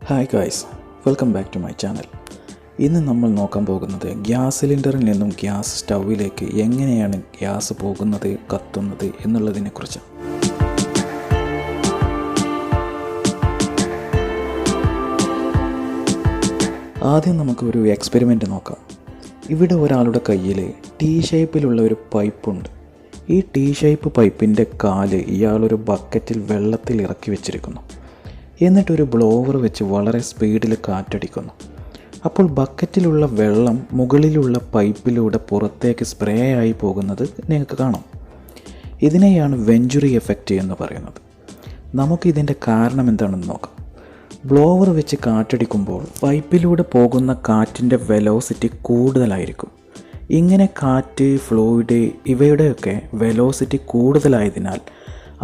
Hi guys, welcome back to my channel. ഇന്ന് നമ്മൾ നോക്കാൻ പോകുന്നത് ഗ്യാസ് സിലിണ്ടറിൽ നിന്നും ഗ്യാസ് സ്റ്റൗവിലേക്ക് എങ്ങനെയാണ് ഗ്യാസ് പോകുന്നത്, കത്തുന്നത് എന്നുള്ളതിനെക്കുറിച്ച്. ആദ്യം നമുക്കൊരു എക്സ്പെരിമെൻ്റ് നോക്കാം. ഇവിടെ ഒരാളുടെ കയ്യിൽ ടി ഷേപ്പിലുള്ള ഒരു പൈപ്പുണ്ട്. ഈ ടി ഷേപ്പ് പൈപ്പിൻ്റെ കാല് ഇയാളൊരു ബക്കറ്റിൽ വെള്ളത്തിൽ ഇറക്കി വെച്ചിരിക്കുന്നു. എന്നിട്ടൊരു ബ്ലോവർ വെച്ച് വളരെ സ്പീഡിൽ കാറ്റടിക്കുന്നു. അപ്പോൾ ബക്കറ്റിലുള്ള വെള്ളം മുകളിലുള്ള പൈപ്പിലൂടെ പുറത്തേക്ക് സ്പ്രേ ആയി പോകുന്നത് നിങ്ങൾക്ക് കാണാം. ഇതിനെയാണ് വെഞ്ചുറി എഫക്റ്റ് എന്ന് പറയുന്നത്. നമുക്കിതിൻ്റെ കാരണം എന്താണെന്ന് നോക്കാം. ബ്ലോവർ വെച്ച് കാറ്റടിക്കുമ്പോൾ പൈപ്പിലൂടെ പോകുന്ന കാറ്റിൻ്റെ വെലോസിറ്റി കൂടുതലായിരിക്കും. ഇങ്ങനെ കാറ്റ്, ഫ്ലൂയിഡ് ഇവയുടെയൊക്കെ വെലോസിറ്റി കൂടുതലായതിനാൽ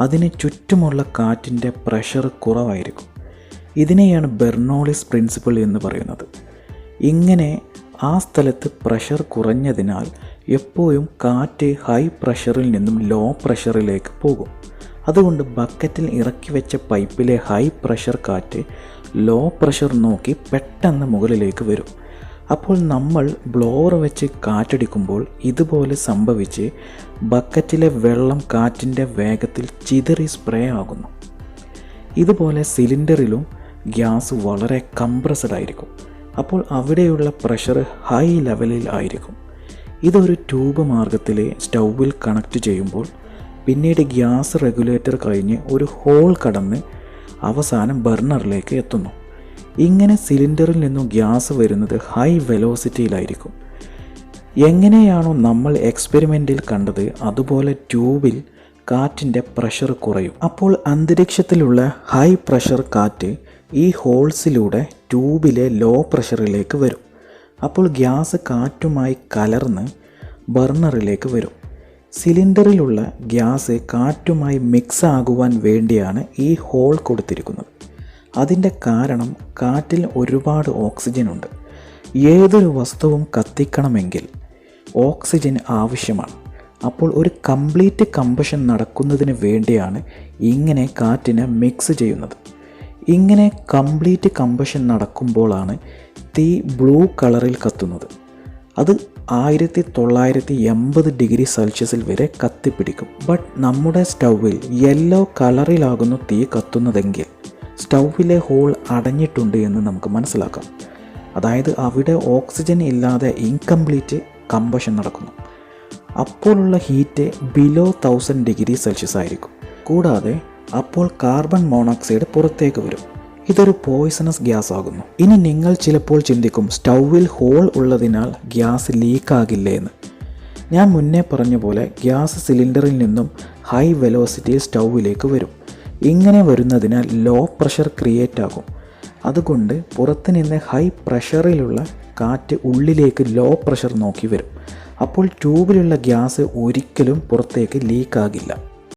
അതിന് ചുറ്റുമുള്ള കാറ്റിൻ്റെ പ്രഷർ കുറവായിരിക്കും. ഇതിനെയാണ് ബെർണോളിസ് പ്രിൻസിപ്പിൾ എന്ന് പറയുന്നത്. ഇങ്ങനെ ആ സ്ഥലത്ത് പ്രഷർ കുറഞ്ഞതിനാൽ എപ്പോഴും കാറ്റ് ഹൈ പ്രഷറിൽ നിന്നും ലോ പ്രഷറിലേക്ക് പോകും. അതുകൊണ്ട് ബക്കറ്റിൽ ഇറക്കി വെച്ച പൈപ്പിലെ ഹൈ പ്രഷർ കാറ്റ് ലോ പ്രഷർ നോക്കി പെട്ടെന്ന് മുകളിലേക്ക് വരും. അപ്പോൾ നമ്മൾ ബ്ലോവർ വെച്ച് കാറ്റടിക്കുമ്പോൾ ഇതുപോലെ സംഭവിച്ച് ബക്കറ്റിലെ വെള്ളം കാറ്റിൻ്റെ വേഗത്തിൽ ചിതറി സ്പ്രേ ആകുന്നു. ഇതുപോലെ സിലിണ്ടറിലും ഗ്യാസ് വളരെ കംപ്രസ്ഡ് ആയിരിക്കും. അപ്പോൾ അവിടെയുള്ള പ്രഷർ ഹൈ ലെവലിൽ ആയിരിക്കും. ഇതൊരു ട്യൂബ് മാർഗത്തിൽ സ്റ്റൗവിൽ കണക്ട് ചെയ്യുമ്പോൾ പിന്നീട് ഗ്യാസ് റെഗുലേറ്റർ കഴിഞ്ഞ് ഒരു ഹോൾ കടന്ന് അവസാനം ബർണറിലേക്ക് എത്തുന്നു. ഇങ്ങനെ സിലിണ്ടറിൽ നിന്നും ഗ്യാസ് വരുന്നത് ഹൈ വെലോസിറ്റിയിലായിരിക്കും. എങ്ങനെയാണോ നമ്മൾ എക്സ്പെരിമെൻറ്റിൽ കണ്ടത് അതുപോലെ ട്യൂബിൽ കാറ്റിൻ്റെ പ്രഷർ കുറയും. അപ്പോൾ അന്തരീക്ഷത്തിലുള്ള ഹൈ പ്രഷർ കാറ്റ് ഈ ഹോൾസിലൂടെ ട്യൂബിലെ ലോ പ്രഷറിലേക്ക് വരും. അപ്പോൾ ഗ്യാസ് കാറ്റുമായി കലർന്ന് ബർണറിലേക്ക് വരും. സിലിണ്ടറിലുള്ള ഗ്യാസ് കാറ്റുമായി മിക്സ് ആകുവാൻ വേണ്ടിയാണ് ഈ ഹോൾ കൊടുത്തിരിക്കുന്നത്. അതിൻ്റെ കാരണം കാറ്റിൽ ഒരുപാട് ഓക്സിജൻ ഉണ്ട്. ഏതൊരു വസ്തുവും കത്തിക്കണമെങ്കിൽ ഓക്സിജൻ ആവശ്യമാണ്. അപ്പോൾ ഒരു കംപ്ലീറ്റ് കമ്പഷൻ നടക്കുന്നതിന് വേണ്ടിയാണ് ഇങ്ങനെ കാറ്റിനെ മിക്സ് ചെയ്യുന്നത്. ഇങ്ങനെ കംപ്ലീറ്റ് കമ്പഷൻ നടക്കുമ്പോഴാണ് തീ ബ്ലൂ കളറിൽ കത്തുന്നത്. അത് 1980 ഡിഗ്രി സെൽഷ്യസിൽ വരെ കത്തിപ്പിടിക്കും. ബട്ട് നമ്മുടെ സ്റ്റൗവിൽ യെല്ലോ കളറിലാകുന്നു തീ കത്തുന്നതെങ്കിൽ സ്റ്റൗവിലെ ഹോൾ അടഞ്ഞിട്ടുണ്ട് എന്ന് നമുക്ക് മനസ്സിലാക്കാം. അതായത് അവിടെ ഓക്സിജൻ ഇല്ലാതെ ഇൻകംപ്ലീറ്റ് കമ്പഷൻ നടക്കുന്നു. അപ്പോഴുള്ള ഹീറ്റ് ബിലോ 1000 ഡിഗ്രി സെൽഷ്യസ് ആയിരിക്കും. കൂടാതെ അപ്പോൾ കാർബൺ മോണോക്സൈഡ് പുറത്തേക്ക് വരും. ഇതൊരു പോയിസണസ് ഗ്യാസ് ആകുന്നു. ഇനി നിങ്ങൾ ചിലപ്പോൾ ചിന്തിക്കും, സ്റ്റൗവിൽ ഹോൾ ഉള്ളതിനാൽ ഗ്യാസ് ലീക്കാകില്ലേ എന്ന്. ഞാൻ മുന്നേ പറഞ്ഞ പോലെ ഗ്യാസ് സിലിണ്ടറിൽ നിന്നും ഹൈ വെലോസിറ്റിയിൽ സ്റ്റൗവിലേക്ക് വരും. ഇങ്ങനെ വരുന്നതിനാൽ ലോ പ്രഷർ ക്രിയേറ്റ് ആകും. അതുകൊണ്ട് പുറത്ത് നിന്ന് ഹൈ പ്രഷറിലുള്ള കാറ്റ് ഉള്ളിലേക്ക് ലോ പ്രഷർ നോക്കി വരും. അപ്പോൾ ട്യൂബിലുള്ള ഗ്യാസ് ഒരിക്കലും പുറത്തേക്ക് ലീക്കാകില്ല.